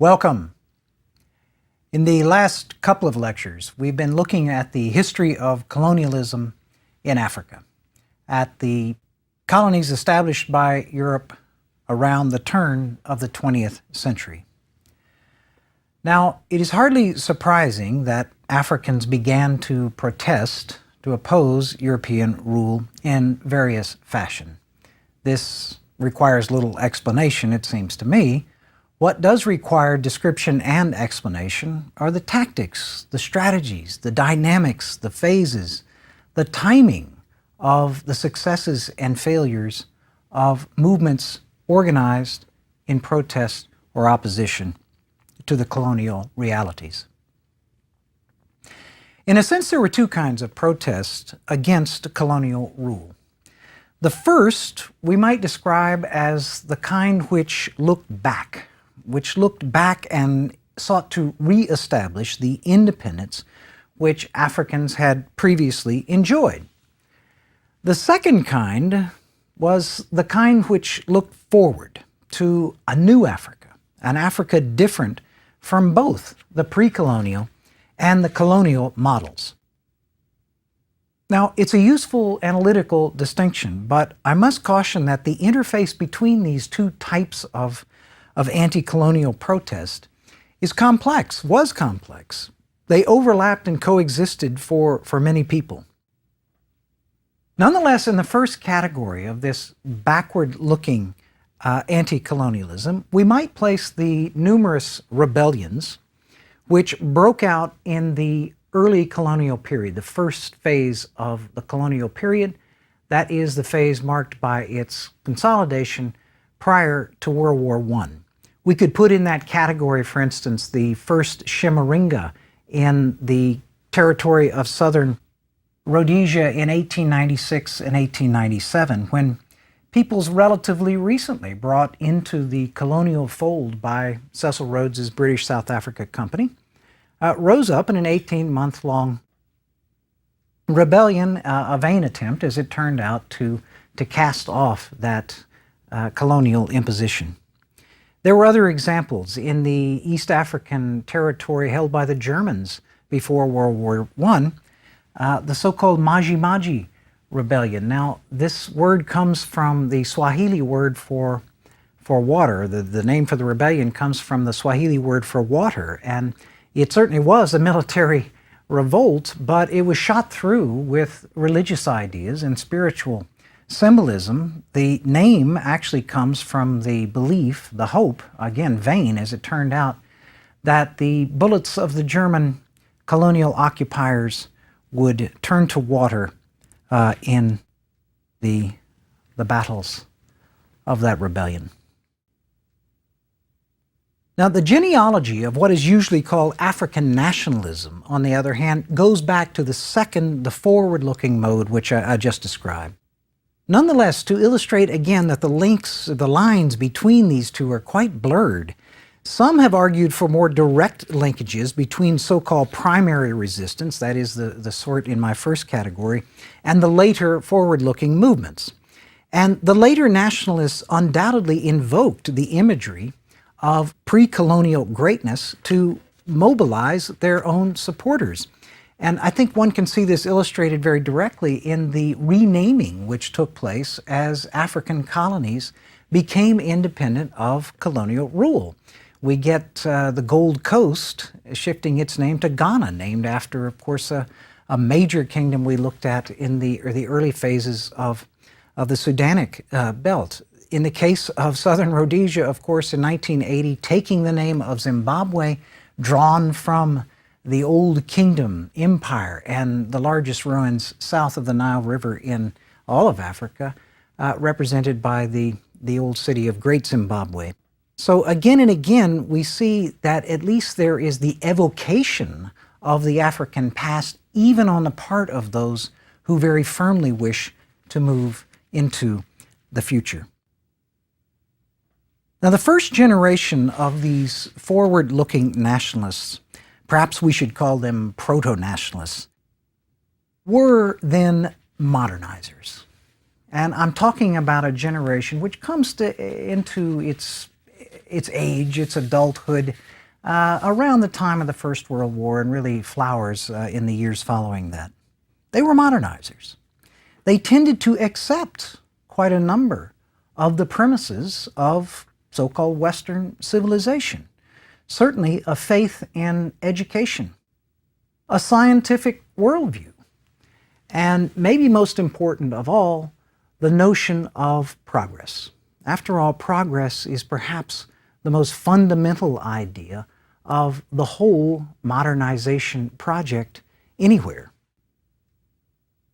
Welcome. In the last couple of lectures, we've been looking at the history of colonialism in Africa, at the colonies established by Europe around the turn of the 20th century. Now, it is hardly surprising that Africans began to protest, to oppose European rule in various fashion. This requires little explanation, it seems to me. What does require description and explanation are the tactics, the strategies, the dynamics, the phases, the timing of the successes and failures of movements organized in protest or opposition to the colonial realities. In a sense, there were two kinds of protests against colonial rule. The first we might describe as the kind which looked back and sought to re-establish the independence which Africans had previously enjoyed. The second kind was the kind which looked forward to a new Africa, an Africa different from both the pre-colonial and the colonial models. Now, it's a useful analytical distinction, but I must caution that the interface between these two types of anti-colonial protest is complex, was complex. They overlapped and coexisted for many people. Nonetheless, in the first category of this backward-looking anti-colonialism, we might place the numerous rebellions which broke out in the early colonial period, the first phase of the colonial period. That is the phase marked by its consolidation prior to World War I. We could put in that category, for instance, the first Chimurenga in the territory of southern Rhodesia in 1896 and 1897, when peoples relatively recently brought into the colonial fold by Cecil Rhodes's British South Africa Company, rose up in an 18-month-long rebellion, a vain attempt, as it turned out, to cast off that colonial imposition. There were other examples in the East African territory held by the Germans before World War I, the so-called Maji Maji rebellion. Now, this word comes from the Swahili word for water. The name for the rebellion comes from the Swahili word for water, and it certainly was a military revolt, but it was shot through with religious ideas and spiritual symbolism. The name actually comes from the belief, the hope, again vain as it turned out, that the bullets of the German colonial occupiers would turn to water in the battles of that rebellion. Now, the genealogy of what is usually called African nationalism, on the other hand, goes back to the second, the forward-looking mode, which I just described. Nonetheless, to illustrate again that the lines between these two are quite blurred, some have argued for more direct linkages between so-called primary resistance, that is the sort in my first category, and the later forward-looking movements. And the later nationalists undoubtedly invoked the imagery of pre-colonial greatness to mobilize their own supporters. And I think one can see this illustrated very directly in the renaming which took place as African colonies became independent of colonial rule. We get the Gold Coast shifting its name to Ghana, named after, of course, a major kingdom we looked at in the early phases of the Sudanic belt. In the case of southern Rhodesia, of course, in 1980, taking the name of Zimbabwe, drawn from the old kingdom empire and the largest ruins south of the Nile River in all of Africa, represented by the old city of Great Zimbabwe. So again and again, we see that at least there is the evocation of the African past, even on the part of those who very firmly wish to move into the future. Now, the first generation of these forward-looking nationalists, perhaps we should call them proto-nationalists, were then modernizers. And I'm talking about a generation which comes into its its age, its adulthood, around the time of the First World War and really flowers in the years following that. They were modernizers. They tended to accept quite a number of the premises of so-called Western civilization. Certainly a faith in education, a scientific worldview, and maybe most important of all, the notion of progress. After all, progress is perhaps the most fundamental idea of the whole modernization project anywhere.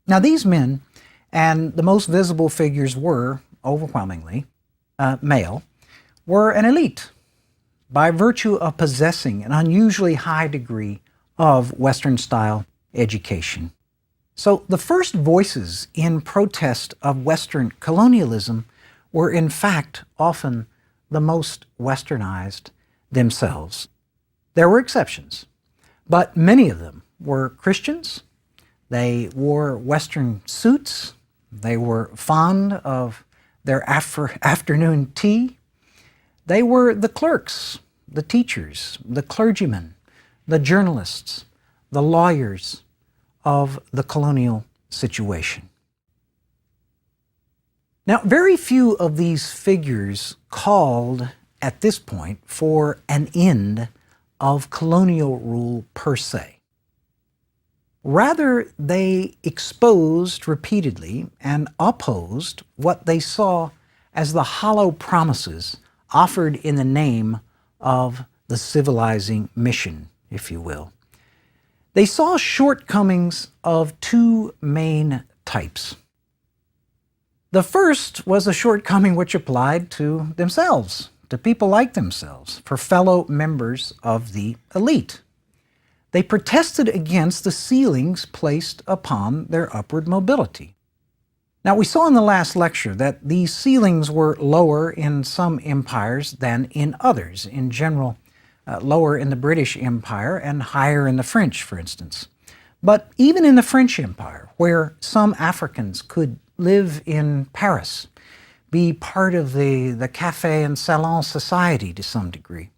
Now these men, and the most visible figures were, overwhelmingly, male, were an elite by virtue of possessing an unusually high degree of Western-style education. So the first voices in protest of Western colonialism were in fact often the most Westernized themselves. There were exceptions, but many of them were Christians. They wore Western suits. They were fond of their afternoon tea. They were the clerks, the teachers, the clergymen, the journalists, the lawyers of the colonial situation. Now, very few of these figures called at this point for an end of colonial rule per se. Rather, they exposed repeatedly and opposed what they saw as the hollow promises offered in the name of the civilizing mission, if you will. They saw shortcomings of two main types. The first was a shortcoming which applied to themselves, to people like themselves, for fellow members of the elite. They protested against the ceilings placed upon their upward mobility. Now, we saw in the last lecture that these ceilings were lower in some empires than in others. In general, lower in the British Empire and higher in the French, for instance. But even in the French Empire, where some Africans could live in Paris, be part of the café and salon society to some degree,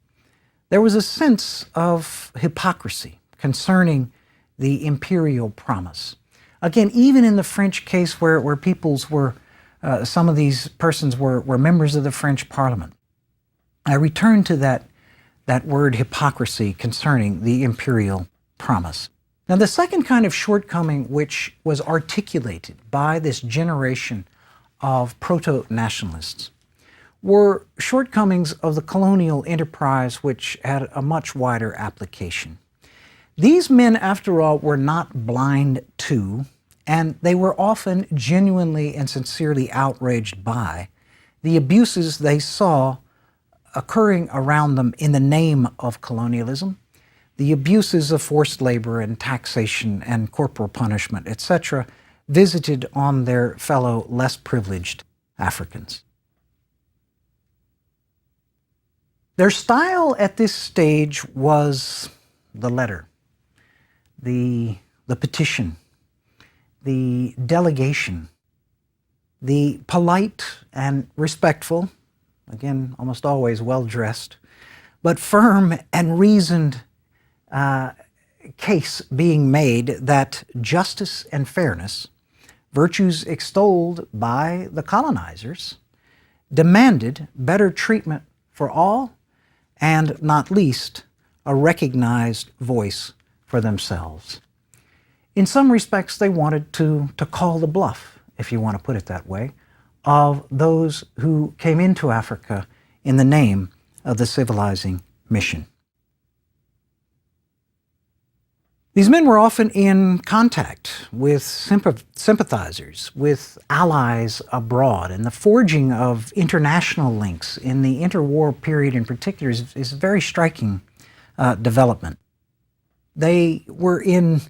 there was a sense of hypocrisy concerning the imperial promise. Again, even in the French case where peoples were, some of these persons were members of the French Parliament. I return to that word hypocrisy concerning the imperial promise. Now, the second kind of shortcoming which was articulated by this generation of proto-nationalists were shortcomings of the colonial enterprise which had a much wider application. These men, after all, were not blind to, and they were often genuinely and sincerely outraged by, the abuses they saw occurring around them in the name of colonialism, the abuses of forced labor and taxation and corporal punishment, etc., visited on their fellow less privileged Africans. Their style at this stage was the letter, the petition, the delegation, the polite and respectful, again, almost always well-dressed, but firm and reasoned case being made that justice and fairness, virtues extolled by the colonizers, demanded better treatment for all, and not least, a recognized voice for themselves. In some respects, they wanted to call the bluff, if you want to put it that way, of those who came into Africa in the name of the civilizing mission. These men were often in contact with sympathizers, with allies abroad, and the forging of international links in the interwar period in particular is a very striking development. They were in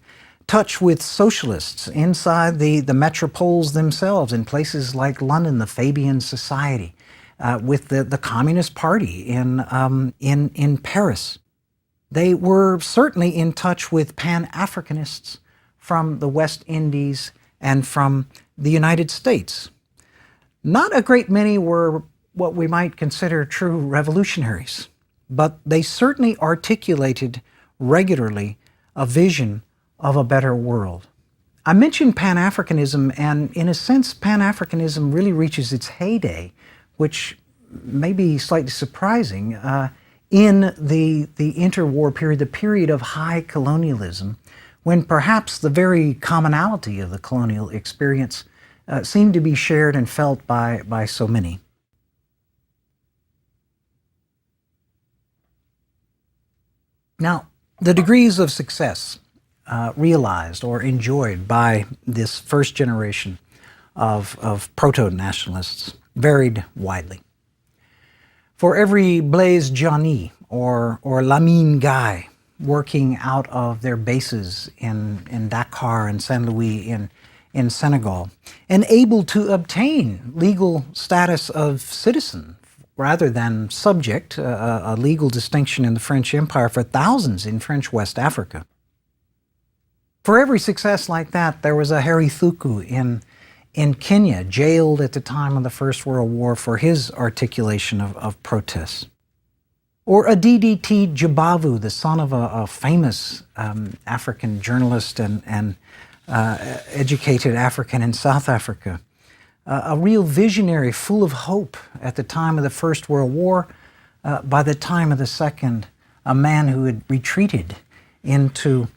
touch with socialists inside the metropoles themselves, in places like London, the Fabian Society, with the Communist Party in Paris. They were certainly in touch with Pan-Africanists from the West Indies and from the United States. Not a great many were what we might consider true revolutionaries, but they certainly articulated regularly a vision of a better world. I mentioned Pan-Africanism, and in a sense, Pan-Africanism really reaches its heyday, which may be slightly surprising, in the interwar period, the period of high colonialism, when perhaps the very commonality of the colonial experience seemed to be shared and felt by so many. Now, the degrees of success realized or enjoyed by this first generation of proto-nationalists varied widely. For every Blaise Diagne or Lamine Gueye working out of their bases in Dakar and Saint Louis in Senegal, and able to obtain legal status of citizen rather than subject, a legal distinction in the French Empire for thousands in French West Africa. For every success like that, there was a Harry Thuku in Kenya, jailed at the time of the First World War for his articulation of protests. Or a DDT Jabavu, the son of a famous African journalist and educated African in South Africa. A real visionary, full of hope at the time of the First World War. By the time of the Second, a man who had retreated into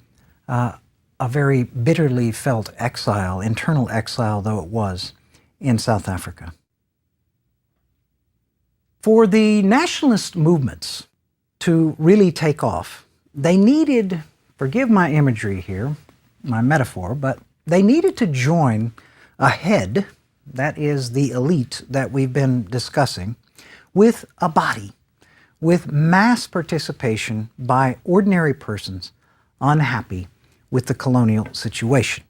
a very bitterly felt exile, internal exile though it was, in South Africa. For the nationalist movements to really take off, they needed, forgive my imagery here, my metaphor, but they needed to join a head, that is the elite that we've been discussing, with a body, with mass participation by ordinary persons unhappy with the colonial situation.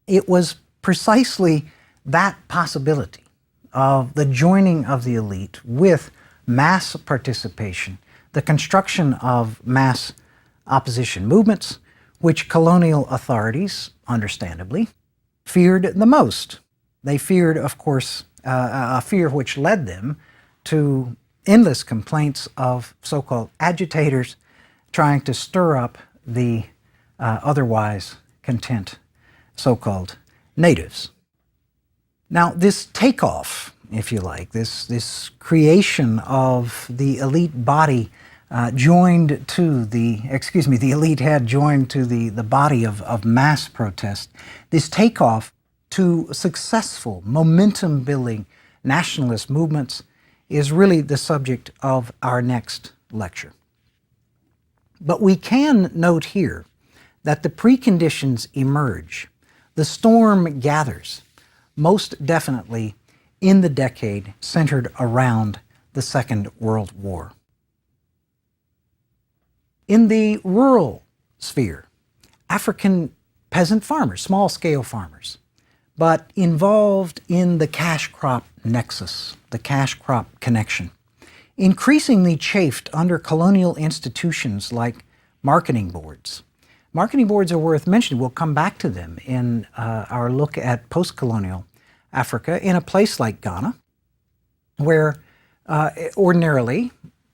It was precisely that possibility of the joining of the elite with mass participation, the construction of mass opposition movements, which colonial authorities, understandably, feared the most. They feared, of course, a fear which led them to endless complaints of so-called agitators trying to stir up the otherwise content so-called natives. Now, this takeoff, if you like, this creation of the elite body joined to the elite head joined to the body of mass protest, this takeoff to successful momentum-building nationalist movements is really the subject of our next lecture. But we can note here that the preconditions emerge, the storm gathers, most definitely in the decade centered around the Second World War. In the rural sphere, African peasant farmers, small-scale farmers, but involved in the cash crop nexus, the cash crop connection, increasingly chafed under colonial institutions like marketing boards. Marketing boards are worth mentioning. We'll come back to them in our look at post-colonial Africa in a place like Ghana, where ordinarily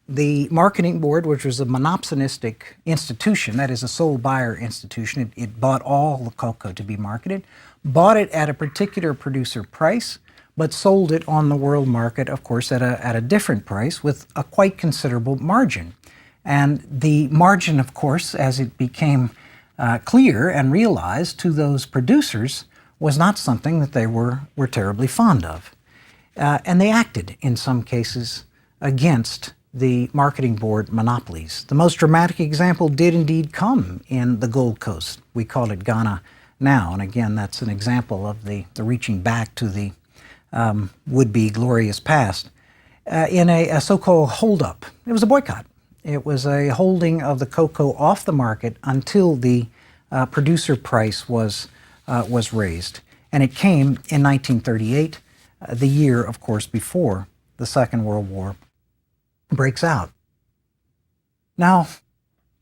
the marketing board, which was a monopsonistic institution, that is a sole buyer institution, it bought all the cocoa to be marketed, bought it at a particular producer price, but sold it on the world market, of course, at a different price with a quite considerable margin. And the margin, of course, as it became clear and realized to those producers, was not something that they were terribly fond of. And they acted, in some cases, against the marketing board monopolies. The most dramatic example did indeed come in the Gold Coast. We call it Ghana now, and again, that's an example of the reaching back to the would-be glorious past. In a so-called hold-up. It was a boycott. It was a holding of the cocoa off the market until the producer price was raised. And it came in 1938, the year, of course, before the Second World War breaks out. Now,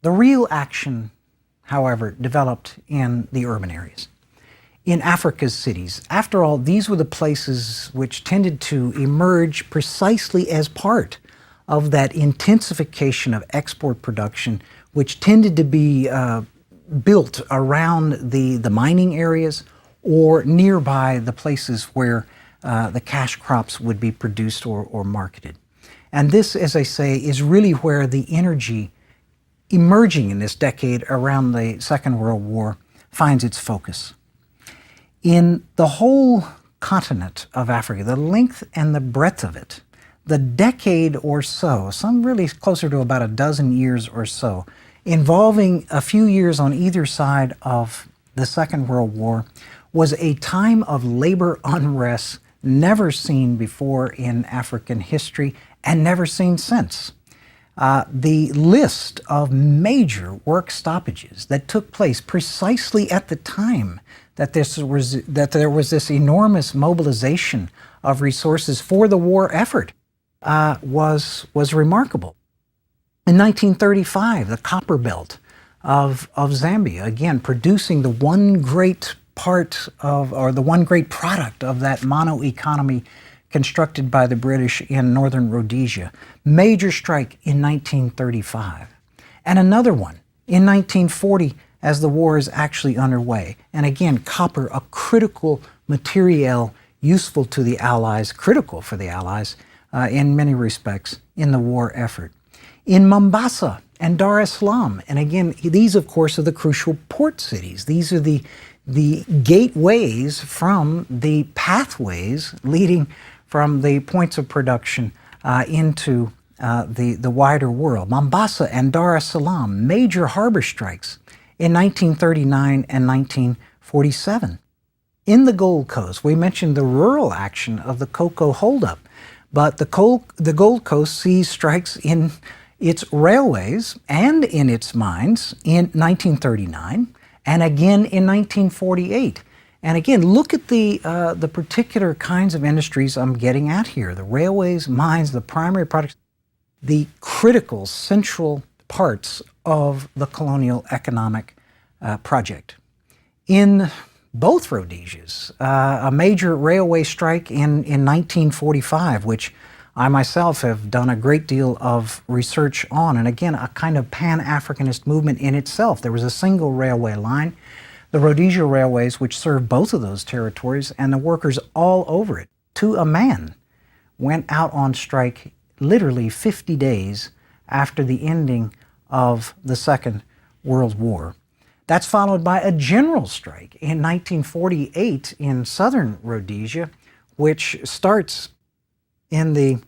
the real action, however, developed in the urban areas. in Africa's cities. After all, these were the places which tended to emerge precisely as part of that intensification of export production, which tended to be built around the mining areas or nearby the places where the cash crops would be produced or marketed. And this, as I say, is really where the energy emerging in this decade around the Second World War finds its focus. In the whole continent of Africa, the length and the breadth of it, the decade or so, some really closer to about a dozen years or so, involving a few years on either side of the Second World War, was a time of labor unrest never seen before in African history and never seen since. The list of major work stoppages that took place precisely at the time that there was this enormous mobilization of resources for the war effort was remarkable. In 1935, the copper belt of Zambia, again producing the one great part of, or the one great product of that mono economy constructed by the British in northern Rhodesia. Major strike in 1935. And another one in 1940 as the war is actually underway. And again, copper, a critical material useful to the Allies, critical for the Allies in many respects in the war effort. In Mombasa and Dar es Salaam, and again, these of course are the crucial port cities. These are the gateways from the pathways leading from the points of production into the wider world. Mombasa and Dar es Salaam, major harbor strikes in 1939 and 1947. In the Gold Coast, we mentioned the rural action of the cocoa holdup, but the Gold Coast sees strikes in its railways and in its mines in 1939 and again in 1948. And again, look at the particular kinds of industries I'm getting at here. The railways, mines, the primary products, the critical central parts of the colonial economic project. In both Rhodesias, a major railway strike in 1945, which I myself have done a great deal of research on, and again, a kind of Pan-Africanist movement in itself. There was a single railway line, the Rhodesia Railways, which served both of those territories, and the workers all over it, to a man, went out on strike literally 50 days after the ending of the Second World War. That's followed by a general strike in 1948 in southern Rhodesia, which starts in the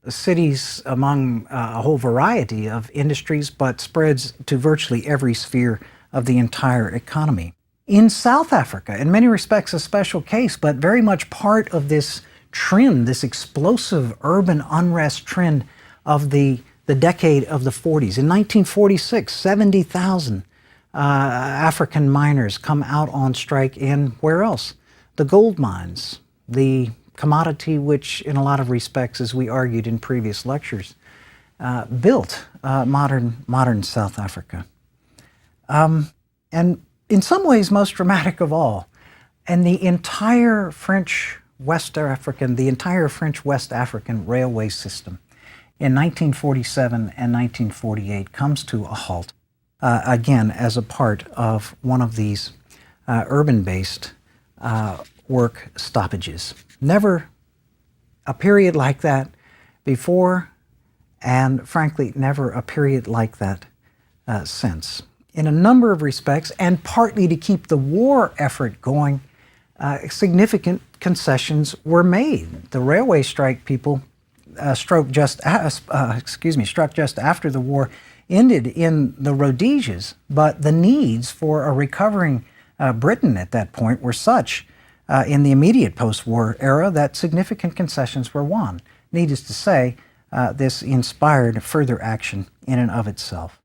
cities among a whole variety of industries, but spreads to virtually every sphere of the entire economy. In South Africa, in many respects a special case, but very much part of this trend, this explosive urban unrest trend of the decade of the 40s. In 1946, 70,000 African miners come out on strike in, where else? The gold mines, the commodity which in a lot of respects, as we argued in previous lectures, built modern South Africa. And in some ways most dramatic of all, and the entire French West African railway system in 1947 and 1948 comes to a halt, again as a part of one of these urban-based work stoppages. Never a period like that before, and frankly, never a period like that since. In a number of respects, and partly to keep the war effort going, significant concessions were made. The railway strike people struck just after the war ended in the Rhodesias, but the needs for a recovering Britain at that point were such in the immediate post-war era that significant concessions were won. Needless to say, this inspired further action in and of itself.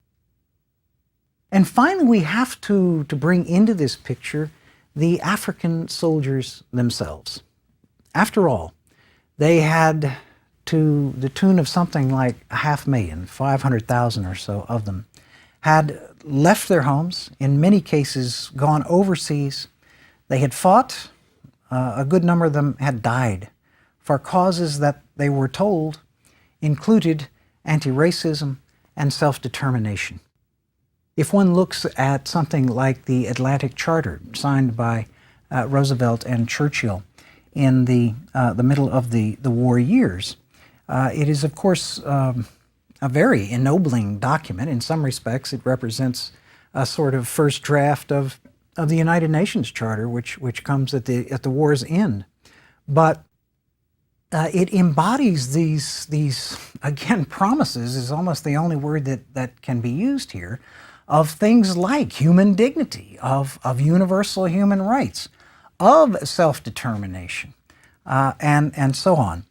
And finally, we have to bring into this picture the African soldiers themselves. After all, they had, to the tune of something like 500,000 or so of them, had left their homes, in many cases gone overseas. They had fought. A good number of them had died for causes that they were told included anti-racism and self-determination. If one looks at something like the Atlantic Charter signed by Roosevelt and Churchill in the middle of the war years, it is, of course, a very ennobling document. In some respects, it represents a sort of first draft of the United Nations Charter, which comes at the war's end. But it embodies these again, promises is almost the only word that can be used here, of things like human dignity, of universal human rights, of self-determination, and so on.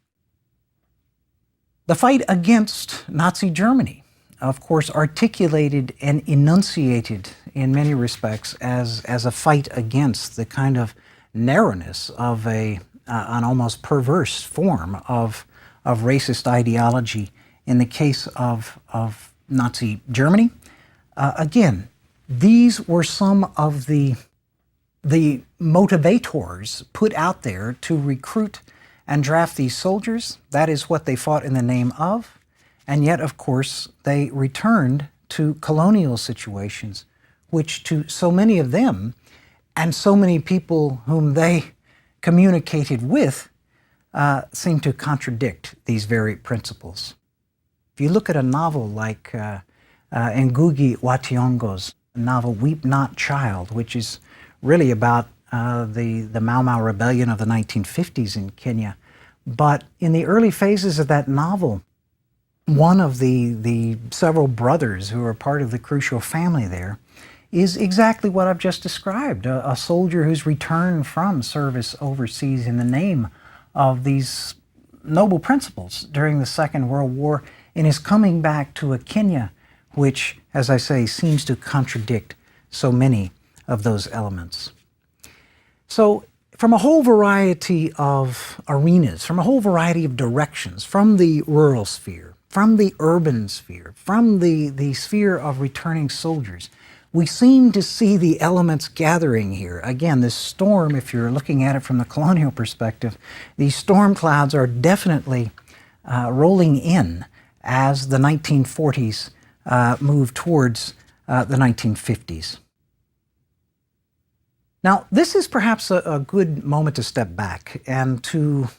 The fight against Nazi Germany, of course, articulated and enunciated in many respects as a fight against the kind of narrowness of an almost perverse form of racist ideology in the case of Nazi Germany. Again, these were some of the motivators put out there to recruit and draft these soldiers. That is what they fought in the name of. And yet, of course, they returned to colonial situations, which to so many of them and so many people whom they communicated with seem to contradict these very principles. If you look at a novel like Ngugi wa Thiong'o's novel Weep Not Child, which is really about the Mau Mau rebellion of the 1950s in Kenya. But in the early phases of that novel, one of the several brothers who are part of the crucial family there is exactly what I've just described, a soldier who's returned from service overseas in the name of these noble principles during the Second World War and is coming back to a Kenya which, as I say, seems to contradict so many of those elements. So from a whole variety of arenas, from a whole variety of directions, from the rural sphere, from the urban sphere, from the sphere of returning soldiers, we seem to see the elements gathering here. Again, this storm, if you're looking at it from the colonial perspective, these storm clouds are definitely rolling in as the 1940s move towards the 1950s. Now, this is perhaps a good moment to step back and to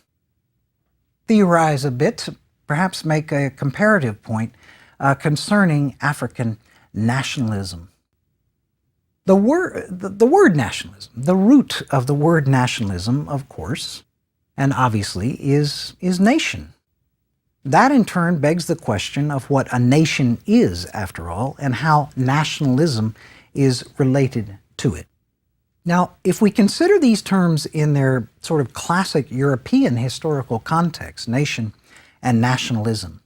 theorize a bit, perhaps make a comparative point concerning African nationalism. The word nationalism, the root of the word nationalism, of course, and obviously, is nation. That in turn begs the question of what a nation is, after all, and how nationalism is related to it. Now, if we consider these terms in their sort of classic European historical context, nation and nationalism,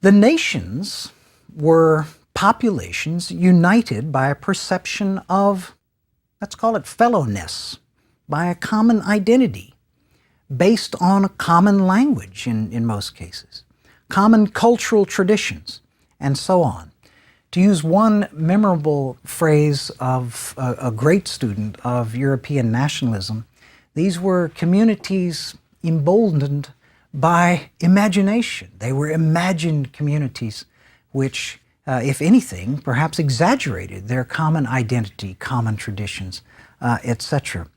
the nations were populations united by a perception of, let's call it fellowness, by a common identity, based on a common language in most cases, common cultural traditions, and so on. To use one memorable phrase of a great student of European nationalism, these were communities emboldened by imagination. They were imagined communities which, if anything, perhaps exaggerated their common identity, common traditions, etc.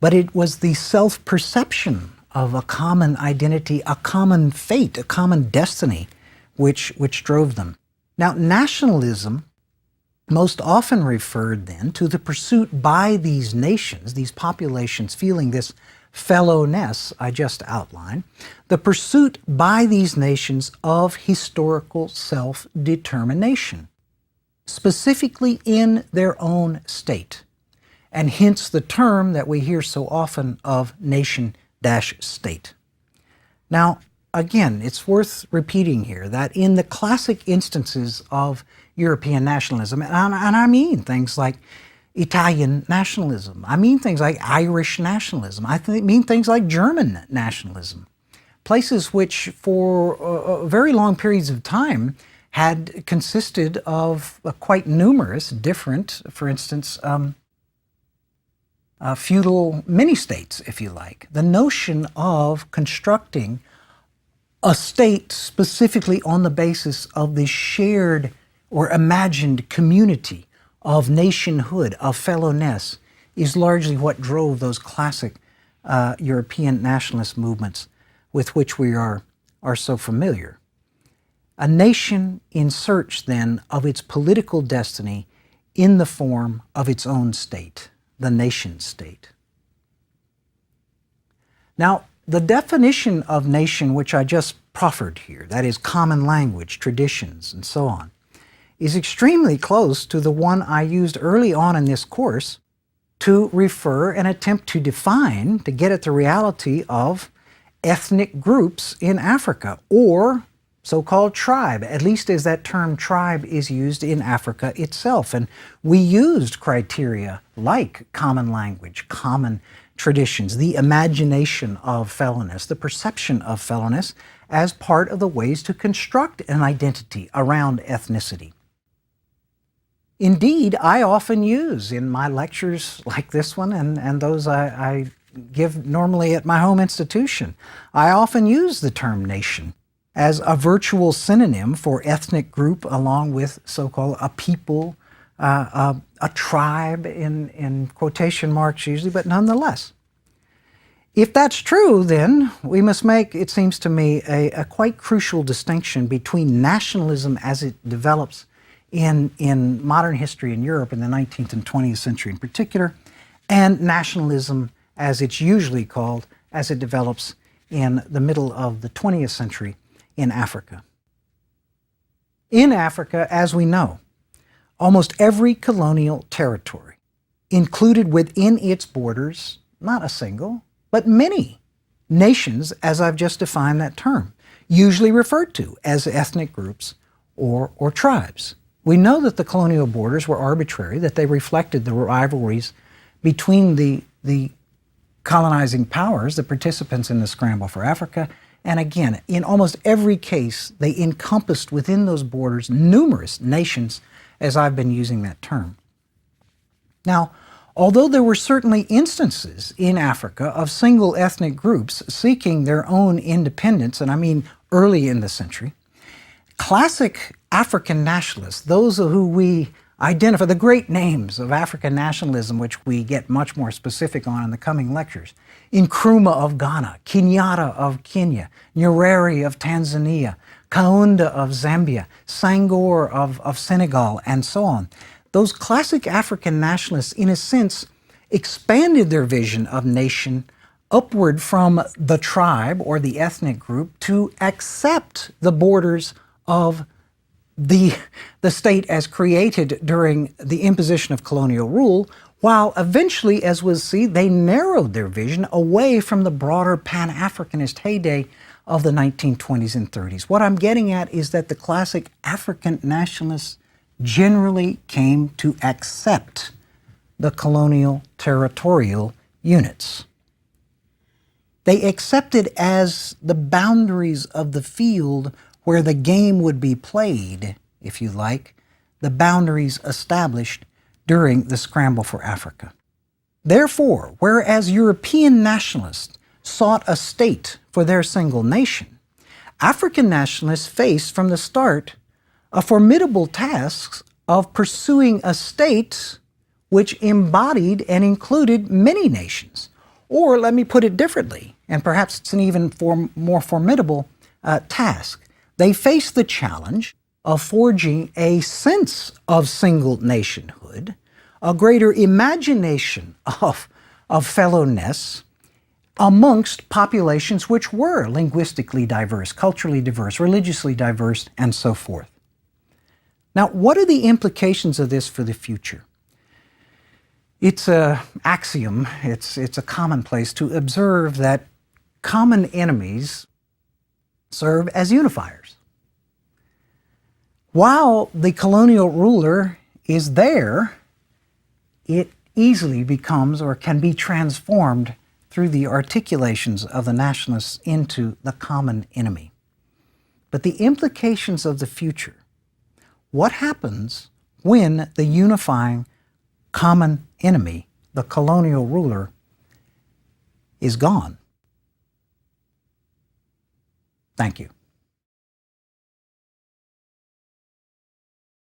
But it was the self-perception of a common identity, a common fate, a common destiny, which drove them. Now, nationalism most often referred then to the pursuit by these nations, these populations feeling this fellowness I just outlined, the pursuit by these nations of historical self-determination, specifically in their own state, and hence the term that we hear so often of nation-state. Now, again, it's worth repeating here that in the classic instances of European nationalism, and I mean things like Italian nationalism, I mean things like Irish nationalism, I mean things like German nationalism, places which for very long periods of time had consisted of quite numerous different, for instance, feudal mini-states, if you like. The notion of constructing a state specifically on the basis of this shared or imagined community of nationhood, of fellowness, is largely what drove those classic European nationalist movements with which we are so familiar. A nation in search, then, of its political destiny in the form of its own state, the nation state. Now, the definition of nation which I just proffered here, that is common language, traditions, and so on, is extremely close to the one I used early on in this course to refer and attempt to define, to get at the reality of ethnic groups in Africa, or so-called tribe, at least as that term tribe is used in Africa itself. And we used criteria like common language, common traditions, the imagination of fellowness, the perception of fellowness as part of the ways to construct an identity around ethnicity. Indeed, I often use in my lectures like this one and those I give normally at my home institution, I often use the term nation as a virtual synonym for ethnic group, along with so-called a people, a tribe in quotation marks usually, but nonetheless. If that's true, then we must make, it seems to me, a quite crucial distinction between nationalism as it develops in modern history in Europe in the 19th and 20th century in particular, and nationalism as it's usually called as it develops in the middle of the 20th century in Africa. In Africa, as we know, almost every colonial territory included within its borders not a single, but many nations, as I've just defined that term, usually referred to as ethnic groups or tribes. We know that the colonial borders were arbitrary, that they reflected the rivalries between the colonizing powers, the participants in the scramble for Africa. And again, in almost every case, they encompassed within those borders numerous nations, as I've been using that term. Now, although there were certainly instances in Africa of single ethnic groups seeking their own independence, and I mean early in the century, classic African nationalists, those who we identify, the great names of African nationalism, which we get much more specific on in the coming lectures, Nkrumah of Ghana, Kenyatta of Kenya, Nyerere of Tanzania, Kaunda of Zambia, Senghor of Senegal, and so on. Those classic African nationalists, in a sense, expanded their vision of nation upward from the tribe or the ethnic group to accept the borders of the state as created during the imposition of colonial rule, while eventually, as we'll see, they narrowed their vision away from the broader Pan-Africanist heyday of the 1920s and 30s. What I'm getting at is that the classic African nationalists generally came to accept the colonial territorial units. They accepted as the boundaries of the field where the game would be played, if you like, the boundaries established during the scramble for Africa. Therefore, whereas European nationalists sought a state for their single nation, African nationalists faced from the start a formidable task of pursuing a state which embodied and included many nations. Or let me put it differently, and perhaps it's an even more formidable task. They faced the challenge of forging a sense of single nationhood, a greater imagination of fellowness amongst populations which were linguistically diverse, culturally diverse, religiously diverse, and so forth. Now, what are the implications of this for the future? It's an axiom, it's a commonplace to observe that common enemies serve as unifiers. While the colonial ruler is there, it easily becomes or can be transformed through the articulations of the nationalists into the common enemy. But the implications of the future what happens when the unifying common enemy, the colonial ruler, is gone. Thank you.